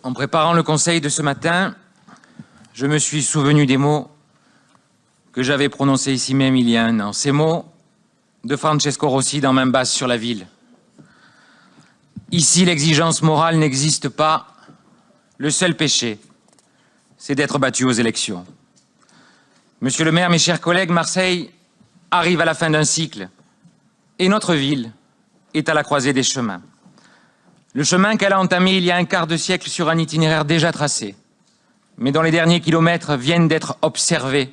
En préparant le conseil de ce matin, je me suis souvenu des mots que j'avais prononcés ici même il y a un an. Ces mots de Francesco Rossi dans Main basse sur la ville. Ici, l'exigence morale n'existe pas. Le seul péché, c'est d'être battu aux élections. Monsieur le maire, mes chers collègues, Marseille arrive à la fin d'un cycle et notre ville est à la croisée des chemins. Le chemin qu'elle a entamé il y a un quart de siècle sur un itinéraire déjà tracé, mais dont les derniers kilomètres viennent d'être observés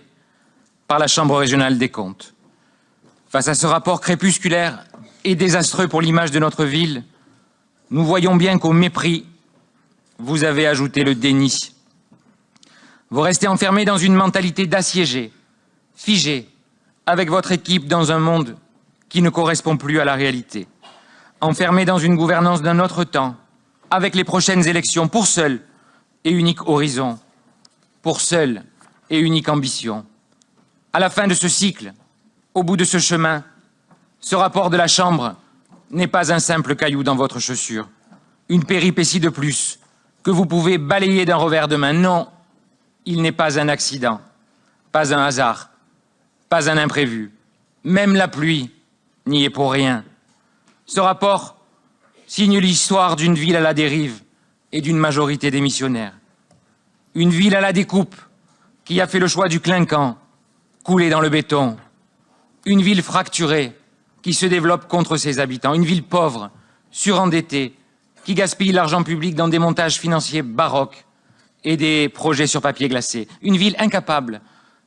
par la Chambre régionale des comptes. Face à ce rapport crépusculaire et désastreux pour l'image de notre ville, nous voyons bien qu'au mépris, vous avez ajouté le déni. Vous restez enfermés dans une mentalité d'assiégés, figés, avec votre équipe dans un monde qui ne correspond plus à la réalité. Enfermés dans une gouvernance d'un autre temps, avec les prochaines élections pour seul et unique horizon, pour seule et unique ambition. À la fin de ce cycle, au bout de ce chemin, ce rapport de la Chambre n'est pas un simple caillou dans votre chaussure, une péripétie de plus que vous pouvez balayer d'un revers de main. Non, il n'est pas un accident, pas un hasard, pas un imprévu. Même la pluie n'y est pour rien. Ce rapport signe l'histoire d'une ville à la dérive et d'une majorité démissionnaire. Une ville à la découpe qui a fait le choix du clinquant, coulé dans le béton. Une ville fracturée qui se développe contre ses habitants. Une ville pauvre, surendettée, qui gaspille l'argent public dans des montages financiers baroques et des projets sur papier glacé. Une ville incapable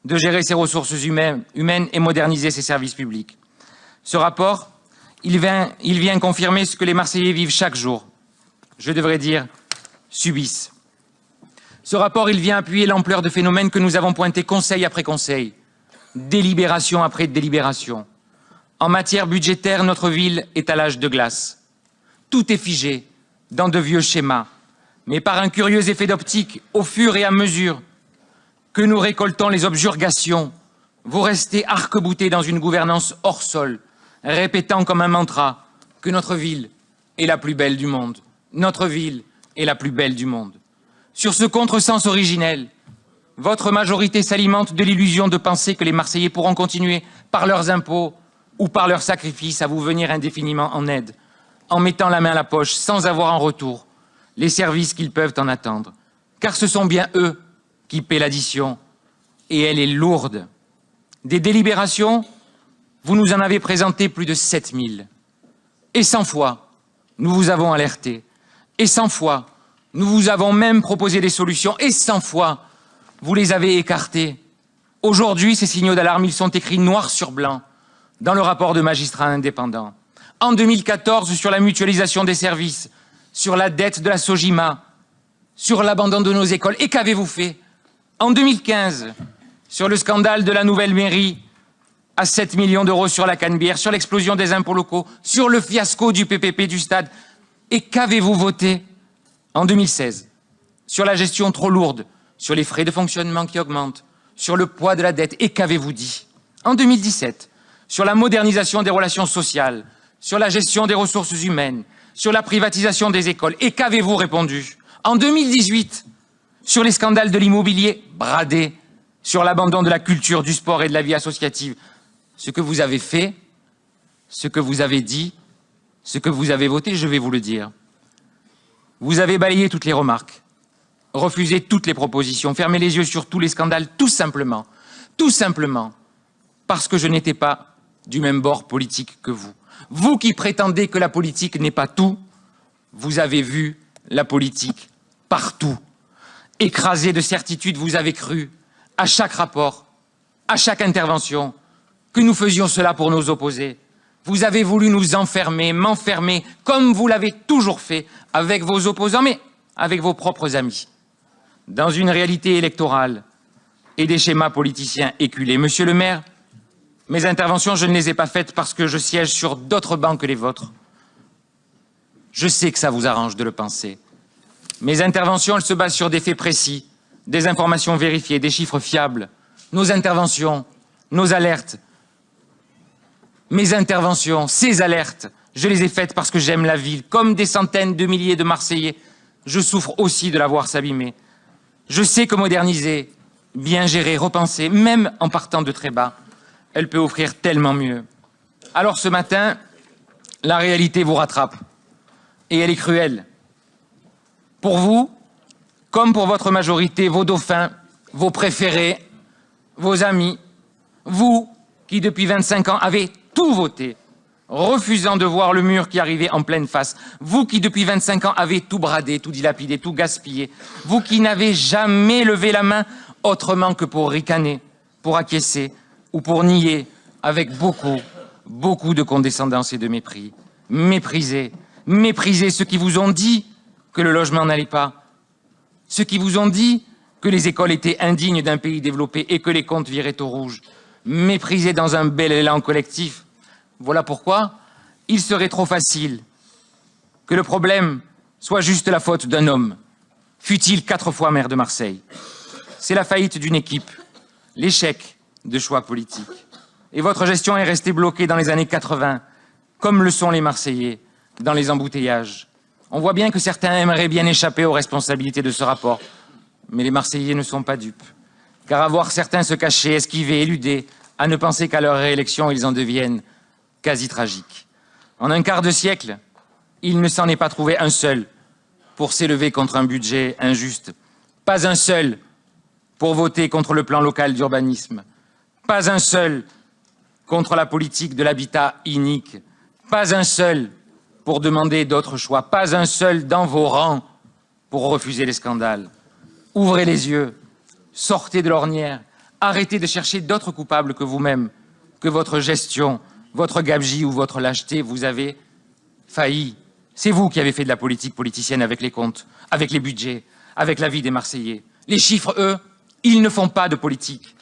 de gérer ses ressources humaines et moderniser ses services publics. Ce rapport, il vient confirmer ce que les Marseillais vivent chaque jour. Je devrais dire, subissent. Ce rapport, il vient appuyer l'ampleur de phénomènes que nous avons pointés conseil après conseil, délibération après délibération. En matière budgétaire, notre ville est à l'âge de glace. Tout est figé dans de vieux schémas. Mais par un curieux effet d'optique, au fur et à mesure que nous récoltons les objurgations, vous restez arc-boutés dans une gouvernance hors sol, répétant comme un mantra que notre ville est la plus belle du monde. Notre ville est la plus belle du monde. Sur ce contresens originel, votre majorité s'alimente de l'illusion de penser que les Marseillais pourront continuer par leurs impôts ou par leurs sacrifices à vous venir indéfiniment en aide, en mettant la main à la poche sans avoir en retour les services qu'ils peuvent en attendre. Car ce sont bien eux qui paient l'addition, et elle est lourde. Des délibérations, vous nous en avez présenté plus de 7000. Et 100 fois, nous vous avons alerté. Et 100 fois, nous vous avons même proposé des solutions. Et 100 fois, vous les avez écartées. Aujourd'hui, ces signaux d'alarme, ils sont écrits noir sur blanc dans le rapport de magistrats indépendants. En 2014, sur la mutualisation des services, sur la dette de la Sogima, sur l'abandon de nos écoles. Et qu'avez-vous fait? En 2015, sur le scandale de la nouvelle mairie, à 7 millions d'euros sur la Canebière, sur l'explosion des impôts locaux, sur le fiasco du PPP du stade. Et qu'avez-vous voté en 2016? Sur la gestion trop lourde, sur les frais de fonctionnement qui augmentent, sur le poids de la dette. Et qu'avez-vous dit? En 2017, sur la modernisation des relations sociales, sur la gestion des ressources humaines, sur la privatisation des écoles. Et qu'avez-vous répondu? En 2018, sur les scandales de l'immobilier bradé, sur l'abandon de la culture, du sport et de la vie associative. Ce que vous avez fait, ce que vous avez dit, ce que vous avez voté, je vais vous le dire. Vous avez balayé toutes les remarques, refusé toutes les propositions, fermé les yeux sur tous les scandales, tout simplement, parce que je n'étais pas du même bord politique que vous. Vous qui prétendez que la politique n'est pas tout, vous avez vu la politique partout. Écrasé de certitude, vous avez cru, à chaque rapport, à chaque intervention, que nous faisions cela pour nos opposés. Vous avez voulu nous enfermer, m'enfermer, comme vous l'avez toujours fait, avec vos opposants, mais avec vos propres amis, dans une réalité électorale et des schémas politiciens éculés. Monsieur le maire, mes interventions, je ne les ai pas faites parce que je siège sur d'autres bancs que les vôtres. Je sais que ça vous arrange de le penser. Mes interventions, elles se basent sur des faits précis, des informations vérifiées, des chiffres fiables. Nos interventions, nos alertes, mes interventions, ces alertes, je les ai faites parce que j'aime la ville, comme des centaines de milliers de Marseillais Je souffre aussi de la voir s'abîmer. Je sais que moderniser, bien gérer, repenser, même en partant de très bas, elle peut offrir tellement mieux. Alors ce matin, la réalité vous rattrape. Et elle est cruelle. Pour vous, comme pour votre majorité, vos dauphins, vos préférés, vos amis, vous qui depuis 25 ans avez tout voté, refusant de voir le mur qui arrivait en pleine face, vous qui depuis 25 ans avez tout bradé, tout dilapidé, tout gaspillé, vous qui n'avez jamais levé la main autrement que pour ricaner, pour acquiescer ou pour nier avec beaucoup de condescendance et de mépris. Méprisez ceux qui vous ont dit que le logement n'allait pas, ceux qui vous ont dit que les écoles étaient indignes d'un pays développé et que les comptes viraient au rouge. Méprisez dans un bel élan collectif. Voilà pourquoi il serait trop facile que le problème soit juste la faute d'un homme, fût-il 4 fois maire de Marseille. C'est la faillite d'une équipe, l'échec de choix politiques. Et votre gestion est restée bloquée dans les années 80, comme le sont les Marseillais, dans les embouteillages. On voit bien que certains aimeraient bien échapper aux responsabilités de ce rapport, mais les Marseillais ne sont pas dupes. Car à voir certains se cacher, esquiver, éluder, à ne penser qu'à leur réélection, ils en deviennent quasi tragiques. En un quart de siècle, il ne s'en est pas trouvé un seul pour s'élever contre un budget injuste. Pas un seul pour voter contre le plan local d'urbanisme. Pas un seul contre la politique de l'habitat inique. Pas un seul pour demander d'autres choix. Pas un seul dans vos rangs pour refuser les scandales. Ouvrez les yeux, sortez de l'ornière, arrêtez de chercher d'autres coupables que vous-même, que votre gestion, votre gabegie ou votre lâcheté. Vous avez failli. C'est vous qui avez fait de la politique politicienne avec les comptes, avec les budgets, avec la vie des Marseillais. Les chiffres, eux, ils ne font pas de politique.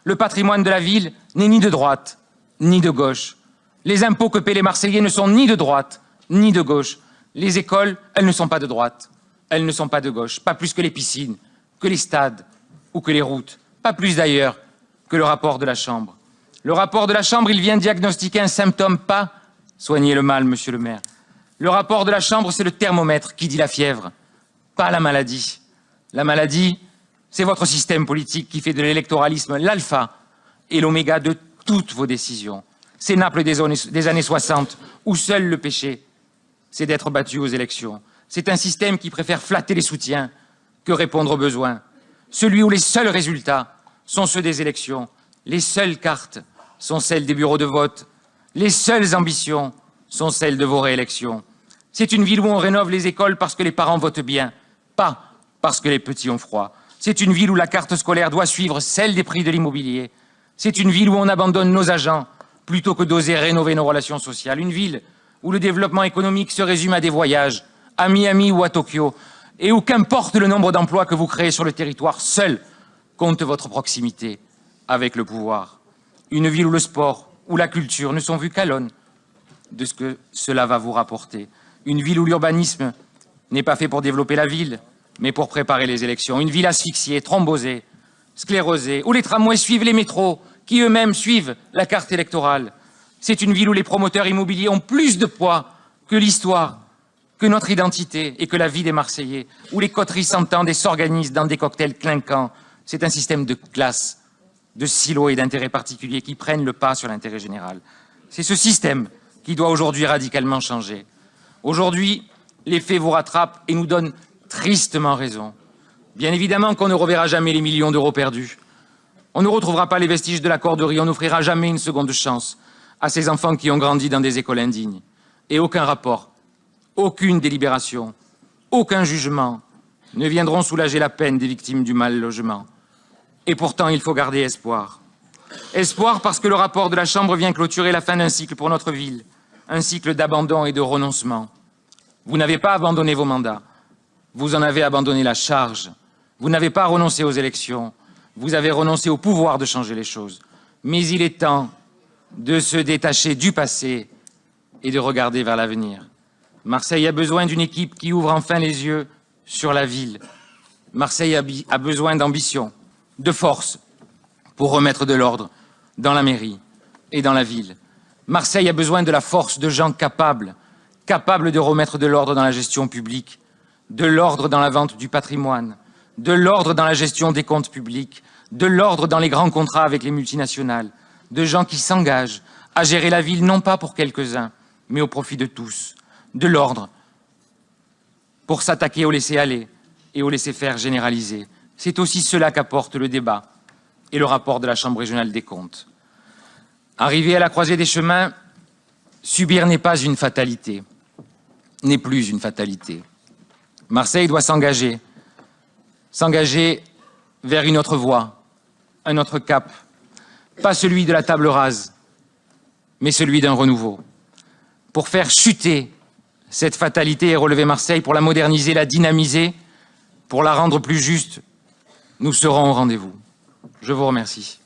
Le patrimoine de la ville n'est ni de droite, ni de gauche. Les impôts que paient les Marseillais ne sont ni de droite, ni de gauche. Les écoles, elles ne sont pas de droite, elles ne sont pas de gauche. Pas plus que les piscines, que les stades ou que les routes. Pas plus d'ailleurs que le rapport de la Chambre. Le rapport de la Chambre, il vient diagnostiquer un symptôme, pas soigner le mal, monsieur le maire. Le rapport de la Chambre, c'est le thermomètre qui dit la fièvre, pas la maladie. La maladie, c'est votre système politique qui fait de l'électoralisme l'alpha et l'oméga de toutes vos décisions. C'est Naples des années 60, où seul le péché, c'est d'être battu aux élections. C'est un système qui préfère flatter les soutiens que répondre aux besoins. Celui où les seuls résultats sont ceux des élections, les seules cartes sont celles des bureaux de vote, les seules ambitions sont celles de vos réélections. C'est une ville où on rénove les écoles parce que les parents votent bien, pas parce que les petits ont froid. C'est une ville où la carte scolaire doit suivre celle des prix de l'immobilier. C'est une ville où on abandonne nos agents plutôt que d'oser rénover nos relations sociales. Une ville où le développement économique se résume à des voyages, à Miami ou à Tokyo, et où qu'importe le nombre d'emplois que vous créez sur le territoire, seul compte votre proximité avec le pouvoir. Une ville où le sport ou la culture ne sont vus qu'à l'aune de ce que cela va vous rapporter. Une ville où l'urbanisme n'est pas fait pour développer la ville, mais pour préparer les élections. Une ville asphyxiée, thrombosée, sclérosée, où les tramways suivent les métros, qui eux-mêmes suivent la carte électorale. C'est une ville où les promoteurs immobiliers ont plus de poids que l'histoire, que notre identité et que la vie des Marseillais, où les coteries s'entendent et s'organisent dans des cocktails clinquants. C'est un système de classe, de silos et d'intérêts particuliers qui prennent le pas sur l'intérêt général. C'est ce système qui doit aujourd'hui radicalement changer. Aujourd'hui, les faits vous rattrapent et nous donnent tristement raison. Bien évidemment qu'on ne reverra jamais les millions d'euros perdus. On ne retrouvera pas les vestiges de la Corderie, on n'offrira jamais une seconde chance à ces enfants qui ont grandi dans des écoles indignes. Et aucun rapport, aucune délibération, aucun jugement ne viendront soulager la peine des victimes du mal logement. Et pourtant, il faut garder espoir. Espoir parce que le rapport de la Chambre vient clôturer la fin d'un cycle pour notre ville, un cycle d'abandon et de renoncement. Vous n'avez pas abandonné vos mandats, vous en avez abandonné la charge. Vous n'avez pas renoncé aux élections, vous avez renoncé au pouvoir de changer les choses. Mais il est temps de se détacher du passé et de regarder vers l'avenir. Marseille a besoin d'une équipe qui ouvre enfin les yeux sur la ville. Marseille a besoin d'ambition, de force pour remettre de l'ordre dans la mairie et dans la ville. Marseille a besoin de la force de gens capables de remettre de l'ordre dans la gestion publique. de l'ordre dans la vente du patrimoine, de l'ordre dans la gestion des comptes publics, de l'ordre dans les grands contrats avec les multinationales, de gens qui s'engagent à gérer la ville non pas pour quelques-uns, mais au profit de tous, de l'ordre pour s'attaquer au laisser-aller et au laisser-faire généralisé. C'est aussi cela qu'apporte le débat et le rapport de la Chambre régionale des comptes. Arrivé à la croisée des chemins, subir n'est pas une fatalité, n'est plus une fatalité. Marseille doit s'engager vers une autre voie, un autre cap, pas celui de la table rase, mais celui d'un renouveau, pour faire chuter cette fatalité et relever Marseille, pour la moderniser, la dynamiser, pour la rendre plus juste. Nous serons au rendez-vous. Je vous remercie.